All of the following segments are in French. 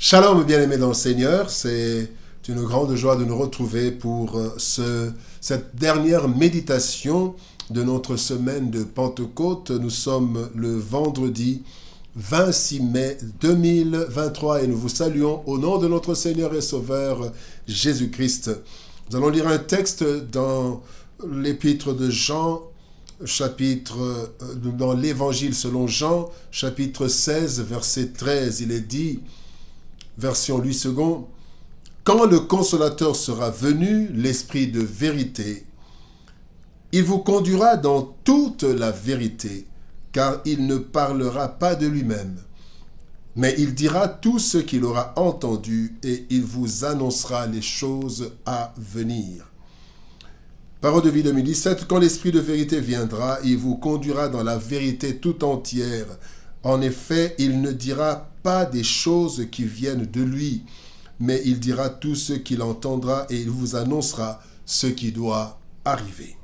Shalom, bien-aimés dans le Seigneur, c'est une grande joie de nous retrouver pour cette dernière méditation de notre semaine de Pentecôte. Nous sommes le vendredi 26 mai 2023 et nous vous saluons au nom de notre Seigneur et Sauveur Jésus-Christ. Nous allons lire un texte dans l'épître de Jean, dans l'évangile selon Jean, chapitre 16, verset 13. Il est dit, version Louis II, « Quand le Consolateur sera venu, l'Esprit de vérité, il vous conduira dans toute la vérité, car il ne parlera pas de lui-même, mais il dira tout ce qu'il aura entendu et il vous annoncera les choses à venir. » Parole de vie 2017, « Quand l'Esprit de vérité viendra, il vous conduira dans la vérité tout entière. En effet, il ne dira pas des choses qui viennent de lui, mais il dira tout ce qu'il entendra et il vous annoncera ce qui doit arriver. »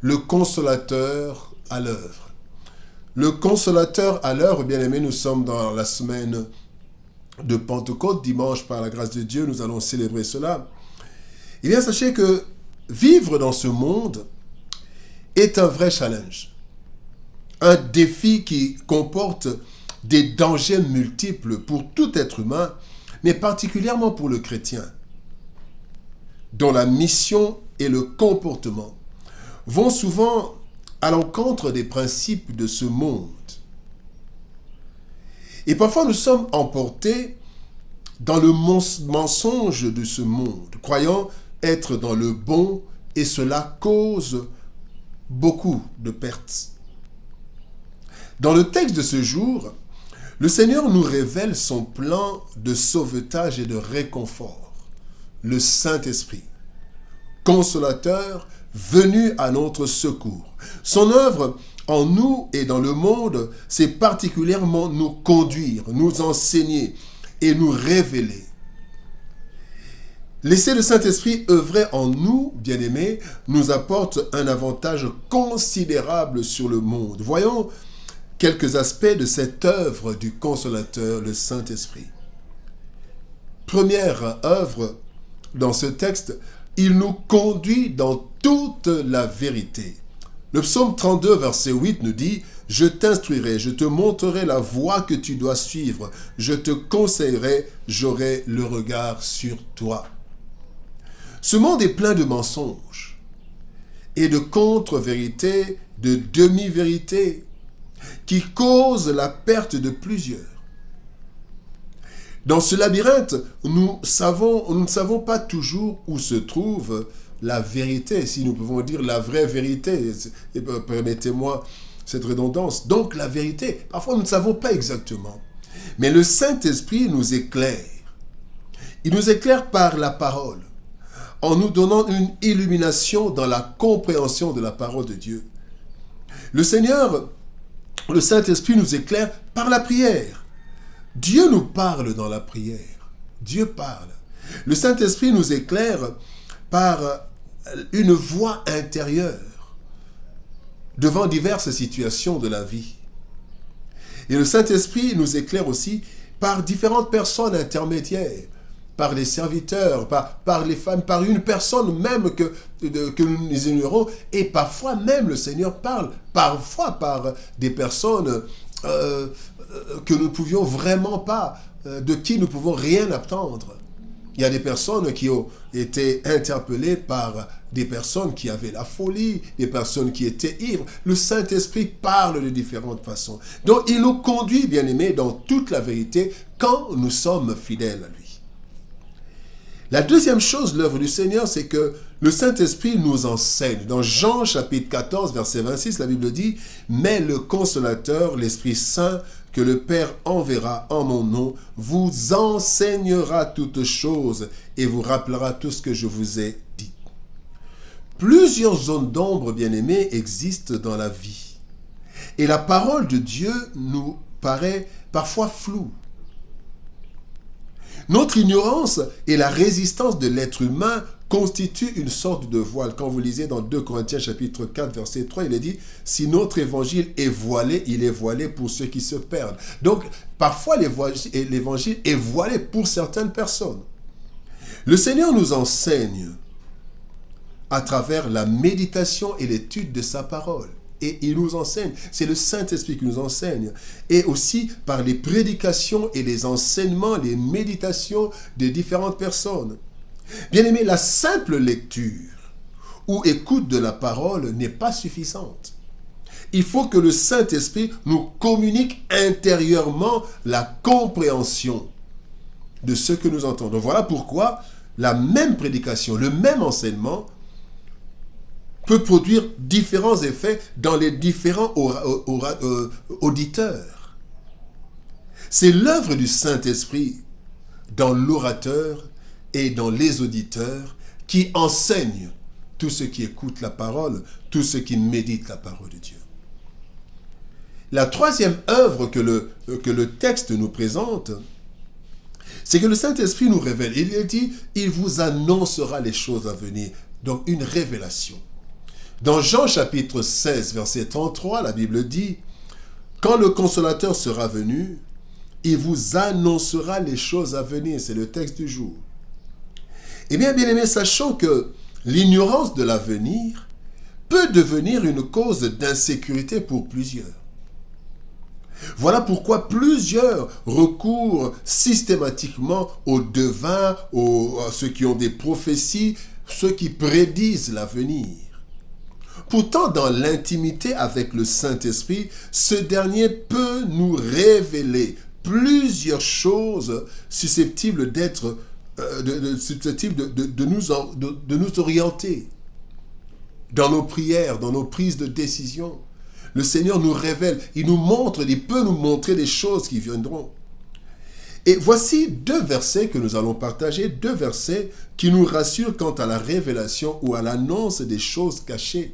Le Consolateur à l'œuvre. Le Consolateur à l'œuvre, bien-aimés, nous sommes dans la semaine de Pentecôte. Dimanche, par la grâce de Dieu, nous allons célébrer cela. Eh bien, sachez que vivre dans ce monde est un vrai challenge. Un défi qui comporte des dangers multiples pour tout être humain, mais particulièrement pour le chrétien, dont la mission et le comportement vont souvent à l'encontre des principes de ce monde. Et parfois nous sommes emportés dans le mensonge de ce monde, croyant être dans le bon, et cela cause beaucoup de pertes. Dans le texte de ce jour, le Seigneur nous révèle son plan de sauvetage et de réconfort. Le Saint-Esprit, consolateur, venu à notre secours. Son œuvre en nous et dans le monde, c'est particulièrement nous conduire, nous enseigner et nous révéler. Laisser le Saint-Esprit œuvrer en nous, bien-aimés, nous apporte un avantage considérable sur le monde. Voyons quelques aspects de cette œuvre du Consolateur, le Saint-Esprit. Première œuvre dans ce texte, il nous conduit dans toute la vérité. Le psaume 32, verset 8 nous dit « Je t'instruirai, je te montrerai la voie que tu dois suivre, je te conseillerai, j'aurai le regard sur toi. » Ce monde est plein de mensonges et de contre-vérités, de demi-vérités, qui causent la perte de plusieurs. Dans ce labyrinthe, nous ne savons pas toujours où se trouve la vérité, si nous pouvons dire la vraie vérité. Permettez-moi cette redondance. Donc la vérité, parfois nous ne savons pas exactement. Mais le Saint-Esprit nous éclaire. Il nous éclaire par la parole, en nous donnant une illumination dans la compréhension de la parole de Dieu. Le Seigneur, le Saint-Esprit nous éclaire par la prière. Dieu nous parle dans la prière. Dieu parle. Le Saint-Esprit nous éclaire par une voix intérieure devant diverses situations de la vie. Et le Saint-Esprit nous éclaire aussi par différentes personnes intermédiaires, par les serviteurs, par les femmes, par une personne même que nous ignorons. Et parfois même le Seigneur parle, parfois par des personnes que nous ne pouvions vraiment pas, de qui nous ne pouvons rien attendre. Il y a des personnes qui ont été interpellées par des personnes qui avaient la folie, des personnes qui étaient ivres. Le Saint-Esprit parle de différentes façons. Donc il nous conduit, bien-aimés, dans toute la vérité quand nous sommes fidèles à lui. La deuxième chose, l'œuvre du Seigneur, c'est que le Saint-Esprit nous enseigne. Dans Jean chapitre 14, verset 26, la Bible dit « Mais le Consolateur, l'Esprit Saint, que le Père enverra en mon nom, vous enseignera toutes choses et vous rappellera tout ce que je vous ai dit. » Plusieurs zones d'ombre, bien-aimés, existent dans la vie. Et la parole de Dieu nous paraît parfois floue. Notre ignorance et la résistance de l'être humain constitue une sorte de voile. Quand vous lisez dans 2 Corinthiens chapitre 4, verset 3, il est dit, si notre évangile est voilé, il est voilé pour ceux qui se perdent. Donc, parfois, l'évangile est voilé pour certaines personnes. Le Seigneur nous enseigne à travers la méditation et l'étude de sa parole. Et il nous enseigne, c'est le Saint-Esprit qui nous enseigne. Et aussi par les prédications et les enseignements, les méditations de différentes personnes. Bien-aimés, la simple lecture ou écoute de la parole n'est pas suffisante. Il faut que le Saint-Esprit nous communique intérieurement la compréhension de ce que nous entendons. Voilà pourquoi la même prédication, le même enseignement peut produire différents effets dans les différents auditeurs. C'est l'œuvre du Saint-Esprit dans l'orateur et dans les auditeurs qui enseignent tous ceux qui écoutent la parole, tous ceux qui méditent la parole de Dieu. La troisième œuvre que le texte nous présente, c'est que le Saint-Esprit nous révèle. Il dit, il vous annoncera les choses à venir. Donc une révélation. Dans Jean chapitre 16, verset 33, la Bible dit, quand le Consolateur sera venu, il vous annoncera les choses à venir. C'est le texte du jour. Eh bien, bien-aimés, sachant que l'ignorance de l'avenir peut devenir une cause d'insécurité pour plusieurs. Voilà pourquoi plusieurs recourent systématiquement aux devins, à ceux qui ont des prophéties, ceux qui prédisent l'avenir. Pourtant, dans l'intimité avec le Saint-Esprit, ce dernier peut nous révéler plusieurs choses susceptibles d'être de nous orienter dans nos prières, dans nos prises de décision. Le Seigneur nous révèle, il peut nous montrer des choses qui viendront. Et voici 2 versets que nous allons partager, 2 versets qui nous rassurent quant à la révélation ou à l'annonce des choses cachées.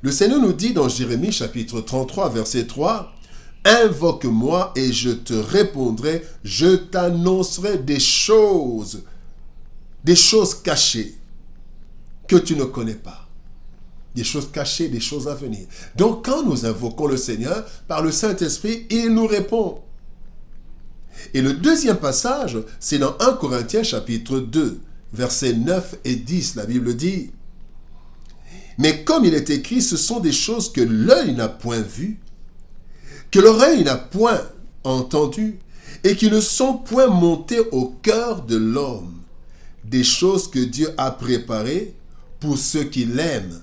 Le Seigneur nous dit dans Jérémie chapitre 33, verset 3, « Invoque-moi et je te répondrai, je t'annoncerai des choses cachées que tu ne connais pas. » Des choses cachées, des choses à venir. Donc quand nous invoquons le Seigneur, par le Saint-Esprit, il nous répond. Et le deuxième passage, c'est dans 1 Corinthiens chapitre 2, versets 9 et 10. La Bible dit, « Mais comme il est écrit, ce sont des choses que l'œil n'a point vues, que l'oreille n'a point entendues, et qui ne sont point montées au cœur de l'homme. Des choses que Dieu a préparées pour ceux qui l'aiment.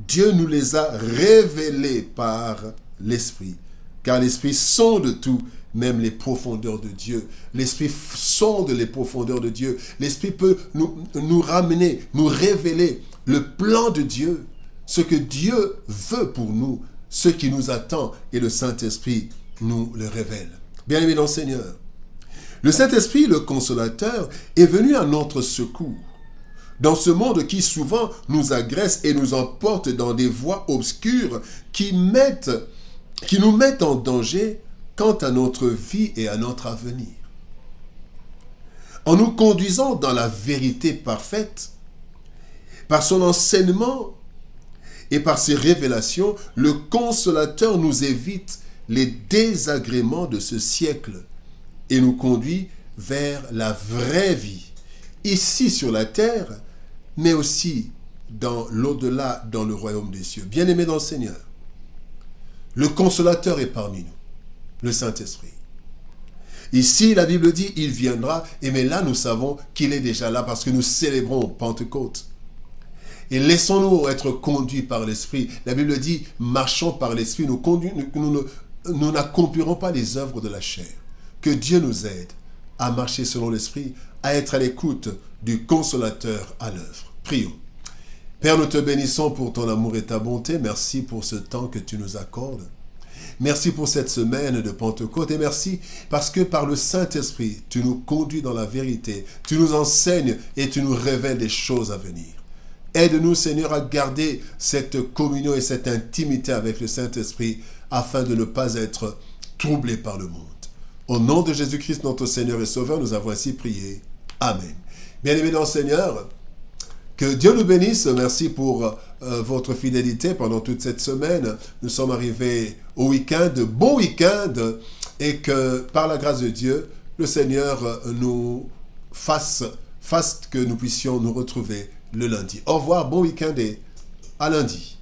Dieu nous les a révélées par l'Esprit, car l'Esprit sonde tout, même les profondeurs de Dieu. L'Esprit sonde les profondeurs de Dieu. L'Esprit peut nous ramener, nous révéler le plan de Dieu, ce que Dieu veut pour nous, ce qui nous attend, et le Saint-Esprit nous le révèle. Bien-aimés dans le Seigneur, le Saint-Esprit, le Consolateur, est venu à notre secours dans ce monde qui souvent nous agresse et nous emporte dans des voies obscures qui nous mettent en danger quant à notre vie et à notre avenir. En nous conduisant dans la vérité parfaite, par son enseignement et par ses révélations, le Consolateur nous évite les désagréments de ce siècle et nous conduit vers la vraie vie, ici sur la terre, mais aussi dans l'au-delà, dans le royaume des cieux. Bien-aimés dans le Seigneur, le Consolateur est parmi nous, le Saint-Esprit. Ici, la Bible dit, il viendra, et mais là, nous savons qu'il est déjà là parce que nous célébrons Pentecôte. Et laissons-nous être conduits par l'Esprit. La Bible dit, marchons par l'Esprit, nous n'accomplirons pas les œuvres de la chair. Que Dieu nous aide à marcher selon l'Esprit, à être à l'écoute du Consolateur à l'œuvre. Prions. Père, nous te bénissons pour ton amour et ta bonté. Merci pour ce temps que tu nous accordes. Merci pour cette semaine de Pentecôte et merci parce que par le Saint-Esprit, tu nous conduis dans la vérité, tu nous enseignes et tu nous révèles des choses à venir. Aide-nous, Seigneur, à garder cette communion et cette intimité avec le Saint-Esprit afin de ne pas être troublés par le monde. Au nom de Jésus-Christ, notre Seigneur et Sauveur, nous avons ainsi prié. Amen. Bien-aimés dans le Seigneur, Que Dieu nous bénisse. Merci pour votre fidélité pendant toute cette semaine. Nous sommes arrivés au week-end, bon week-end, et que par la grâce de Dieu, le Seigneur nous fasse que nous puissions nous retrouver le lundi. Au revoir, bon week-end et à lundi.